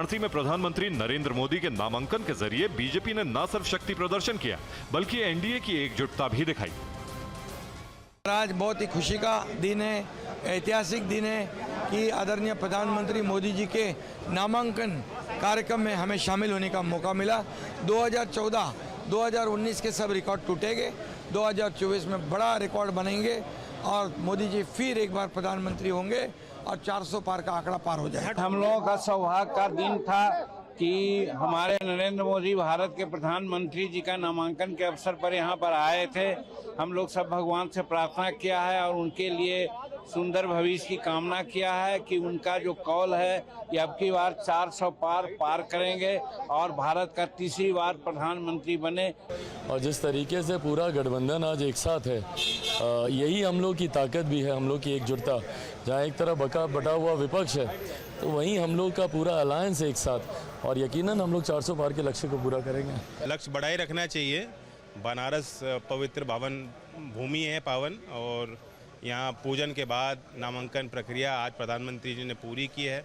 वाराणसी में प्रधानमंत्री नरेंद्र मोदी के नामांकन के जरिए बीजेपी ने न सिर्फ शक्ति प्रदर्शन किया बल्कि एनडीए की एकजुटता भी दिखाई। आज बहुत ही खुशी का दिन है, ऐतिहासिक दिन है कि आदरणीय प्रधानमंत्री मोदी जी के नामांकन कार्यक्रम में हमें शामिल होने का मौका मिला। 2014, 2019 के सब रिकॉर्ड टूटेंगे, 2024 में बड़ा रिकॉर्ड बनेंगे और मोदी जी फिर एक बार प्रधानमंत्री होंगे और 400 पार का आंकड़ा पार हो जाएगा। हम लोगों का सौभाग्य का दिन था कि हमारे नरेंद्र मोदी भारत के प्रधानमंत्री जी का नामांकन के अवसर पर यहाँ पर आए थे। हम लोग सब भगवान से प्रार्थना किया है और उनके लिए सुंदर भविष्य की कामना किया है कि उनका जो कॉल है ये अब की बार 400 पार करेंगे और भारत का तीसरी बार प्रधानमंत्री बने। और जिस तरीके से पूरा गठबंधन आज एक साथ है, यही हम लोग की ताकत भी है, हम लोग की एकजुटता। जहाँ एक तरफ बटा हुआ विपक्ष है तो वहीं हम लोग का पूरा अलायंस एक साथ, और यकीनन हम लोग 400 पार के लक्ष्य को पूरा करेंगे। लक्ष्य बड़ा ही रखना चाहिए। बनारस पवित्र पावन भूमि है, पावन, और यहाँ पूजन के बाद नामांकन प्रक्रिया आज प्रधानमंत्री जी ने पूरी की है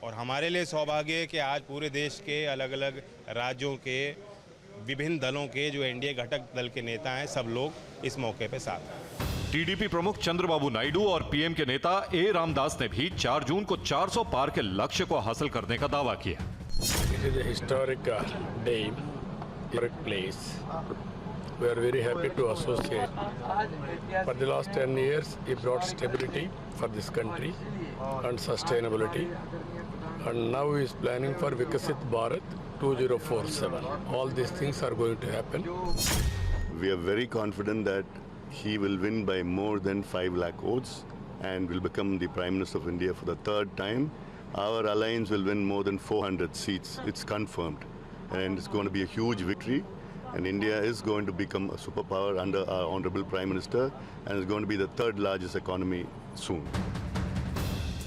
और हमारे लिए सौभाग्य है कि आज पूरे देश के अलग अलग राज्यों के विभिन्न दलों के जो एनडीए घटक दल के नेता हैं सब लोग इस मौके पे साथ हैं। टीडीपी प्रमुख चंद्रबाबू नायडू और पीएम के नेता ए रामदास ने भी 4 जून को 400 पार के लक्ष्य को हासिल करने का दावा किया। It is a historic day, historic place. We are very happy to associate. For the last 10 years, he brought stability for this country and sustainability. And now he is planning for Vikasit Bharat 2047. All these things are going to happen. We are very confident that he will win by more than 5 lakh votes and will become the Prime Minister of India for the 3rd time. Our alliance will win more than 400 seats. It's confirmed. And it's going to be a huge victory. And India is going to become a superpower under our Honorable Prime Minister and is going to be the 3rd largest economy soon.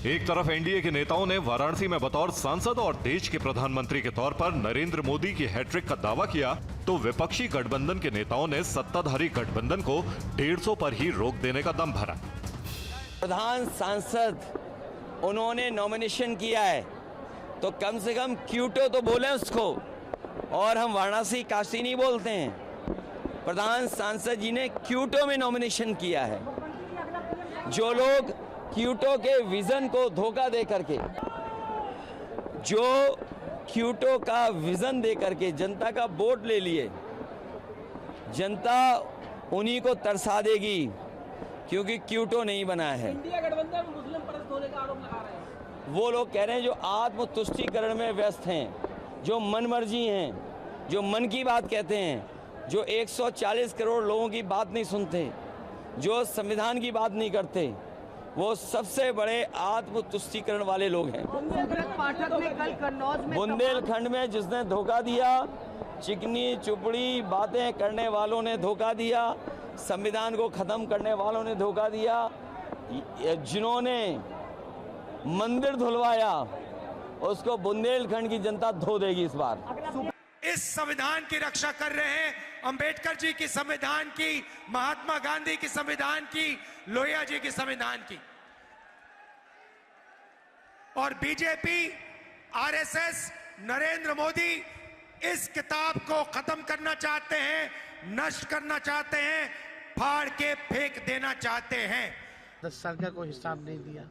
एक तरफ NDA के नेताओं ने वाराणसी में बतौर सांसद और देश के प्रधानमंत्री के तौर पर नरेंद्र मोदी की हैट्रिक का दावा किया, तो विपक्षी गठबंधन के नेताओं ने सत्ताधारी गठबंधन को 150 पर ही रोक देने का दम भरा। प्रधान सांसद उन्होंने नॉमिनेशन किया है तो कम से कम क्यूटो तो बोले उसको, और हम वाराणसी काशी नहीं बोलते हैं। प्रधान सांसद जी ने क्यूटो में नॉमिनेशन किया है। जो लोग क्यूटो के विजन को धोखा दे करके, जो क्यूटो का विजन दे करके जनता का वोट ले लिए, जनता उन्हीं को तरसा देगी क्योंकि क्यूटो नहीं बना है। इंडिया गठबंधन मुस्लिम परस्त होने का आरोप लगा रहे हैं। वो लोग कह रहे हैं जो आत्मतुष्टिकरण में व्यस्त हैं, जो मनमर्जी हैं, जो मन की बात कहते हैं, जो 140 करोड़ लोगों की बात नहीं सुनते, जो संविधान की बात नहीं करते, वो सबसे बड़े आत्मतुष्टिकरण वाले लोग हैं। बुंदेलखंड में जिसने धोखा दिया, चिकनी चुपड़ी बातें करने वालों ने धोखा दिया, संविधान को खत्म करने वालों ने धोखा दिया, जिन्होंने मंदिर धुलवाया उसको बुंदेलखंड की जनता धो देगी इस बार। इस संविधान की रक्षा कर रहे हैं, अंबेडकर जी की संविधान की, महात्मा गांधी की संविधान की, लोहिया जी की संविधान की। और बीजेपी, आरएसएस, नरेंद्र मोदी इस किताब को खत्म करना चाहते हैं, नष्ट करना चाहते हैं, फाड़ के फेंक देना चाहते हैं। 10 साल का कोई हिसाब नहीं दिया,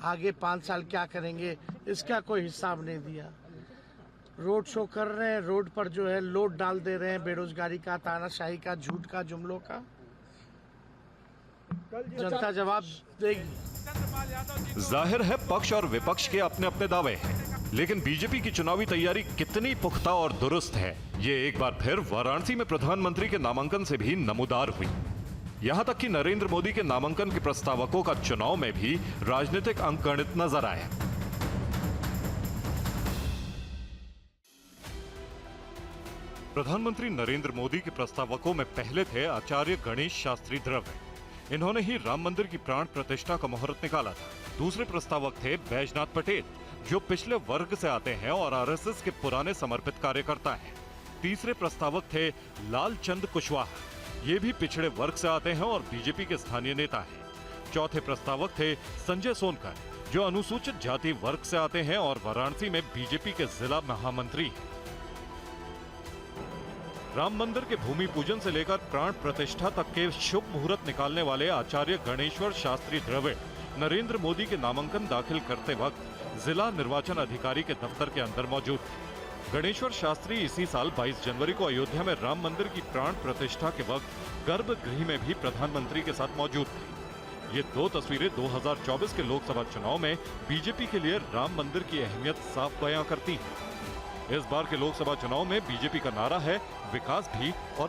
आगे 5 साल क्या करेंगे इसका कोई हिसाब नहीं दिया। रोड शो कर रहे हैं, रोड पर जो है लोड डाल दे रहे हैं, बेरोजगारी का, तानाशाही का, झूठ का, जुमलों का। जनता जवाब देगी। जाहिर है पक्ष और विपक्ष के अपने अपने दावे हैं, लेकिन बीजेपी की चुनावी तैयारी कितनी पुख्ता और दुरुस्त है, ये एक बार फिर वाराणसी में प्रधानमंत्री के नामांकन से भी नमूदार हुई। यहां तक कि नरेंद्र मोदी के नामांकन के प्रस्तावकों का चुनाव में भी राजनीतिक अंकगणित नजर आया। प्रधानमंत्री नरेंद्र मोदी के प्रस्तावकों में पहले थे आचार्य गणेश शास्त्री द्रविड़। इन्होंने ही राम मंदिर की प्राण प्रतिष्ठा का मुहूर्त निकाला था। दूसरे प्रस्तावक थे बैजनाथ पटेल, जो पिछले वर्ग से आते हैं और आरएसएस के पुराने समर्पित कार्यकर्ता हैं। तीसरे प्रस्तावक थे लालचंद कुशवाहा, ये भी पिछड़े वर्ग से आते हैं और बीजेपी के स्थानीय नेता हैं। चौथे प्रस्तावक थे संजय सोनकर, जो अनुसूचित जाति वर्ग से आते हैं और वाराणसी में बीजेपी के जिला महामंत्री हैं। राम मंदिर के भूमि पूजन से लेकर प्राण प्रतिष्ठा तक के शुभ मुहूर्त निकालने वाले आचार्य गणेश्वर शास्त्री द्रविड़ नरेंद्र मोदी के नामांकन दाखिल करते वक्त जिला निर्वाचन अधिकारी के दफ्तर के अंदर मौजूद थे। गणेश्वर शास्त्री इसी साल 22 जनवरी को अयोध्या में राम मंदिर की प्राण प्रतिष्ठा के वक्त गर्भगृह में भी प्रधानमंत्री के साथ मौजूद थे। ये दो तस्वीरें 2024 के लोकसभा चुनाव में बीजेपी के लिए राम मंदिर की अहमियत साफ बयां करती हैं। इस बार के लोकसभा चुनाव में बीजेपी का नारा है विकास भी और